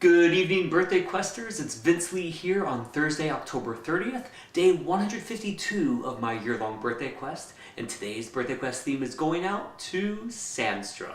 Good evening, birthday questers. It's Vince Lee here on Thursday, October 30th, day 152 of my year-long birthday quest, and today's birthday quest theme is going out to Sandström.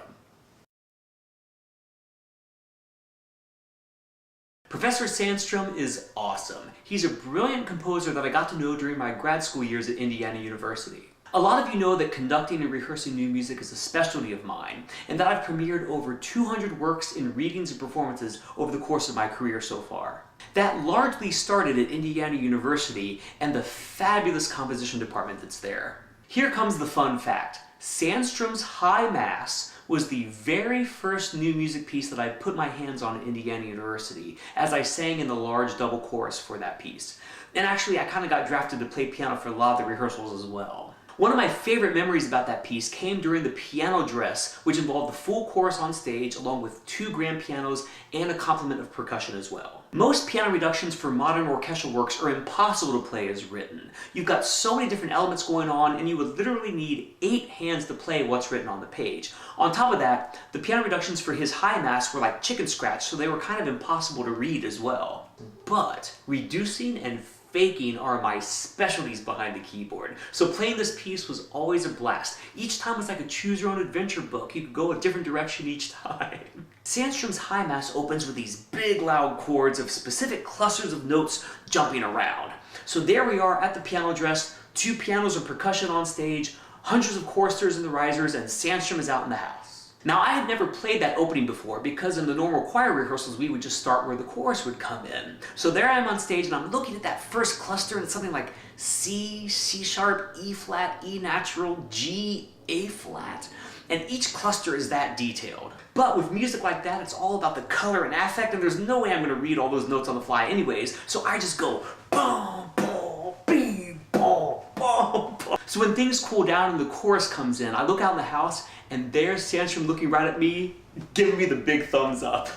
Professor Sandström is awesome. He's a brilliant composer that I got to know during my grad school years at Indiana University. A lot of you know that conducting and rehearsing new music is a specialty of mine, and that I've premiered over 200 works in readings and performances over the course of my career so far. That largely started at Indiana University and the fabulous composition department that's there. Here comes the fun fact. Sandström's High Mass was the very first new music piece that I put my hands on at Indiana University, as I sang in the large double chorus for that piece. And actually, I kind of got drafted to play piano for a lot of the rehearsals as well. One of my favorite memories about that piece came during the piano dress, which involved the full chorus on stage along with 2 grand pianos and a complement of percussion as well. Most piano reductions for modern orchestral works are impossible to play as written. You've got so many different elements going on, and you would literally need 8 hands to play what's written on the page. On top of that, the piano reductions for his High Mass were like chicken scratch, so they were kind of impossible to read as well. But reducing and faking are my specialties behind the keyboard. So playing this piece was always a blast. Each time was like a choose your own adventure book. You could go a different direction each time. Sandström's High Mass opens with these big loud chords of specific clusters of notes jumping around. So there we are at the piano dress, 2 pianos and percussion on stage, hundreds of choristers and the risers, and Sandström is out in the house. Now, I had never played that opening before because in the normal choir rehearsals, we would just start where the chorus would come in. So there I am on stage and I'm looking at that first cluster and it's something like C, C sharp, E flat, E natural, G, A flat. And each cluster is that detailed. But with music like that, it's all about the color and affect, and there's no way I'm going to read all those notes on the fly anyways, so I just go boom, boom, beep, boom, boom, boom. So when things cool down and the chorus comes in, I look out in the house and there's Sandström looking right at me, giving me the big thumbs up.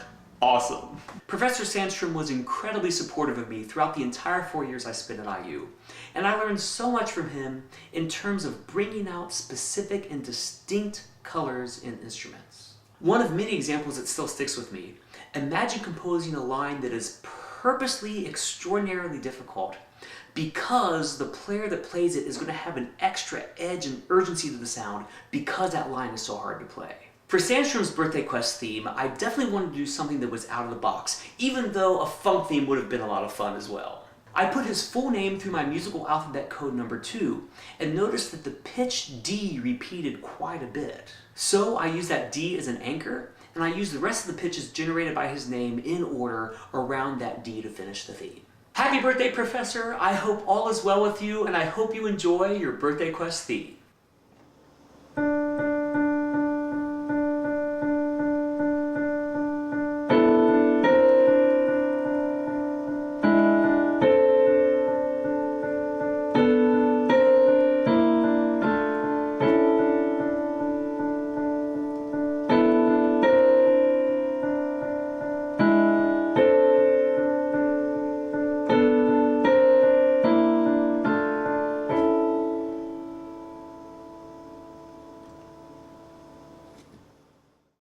Awesome. Professor Sandström was incredibly supportive of me throughout the entire 4 years I spent at IU. And I learned so much from him in terms of bringing out specific and distinct colors in instruments. One of many examples that still sticks with me. Imagine composing a line that is purposely extraordinarily difficult because the player that plays it is going to have an extra edge and urgency to the sound because that line is so hard to play. For Sandström's birthday quest theme, I definitely wanted to do something that was out of the box, even though a funk theme would have been a lot of fun as well. I put his full name through my musical alphabet code number 2 and noticed that the pitch D repeated quite a bit. So I used that D as an anchor, and I used the rest of the pitches generated by his name in order around that D to finish the theme. Happy birthday, Professor! I hope all is well with you, and I hope you enjoy your birthday quest theme.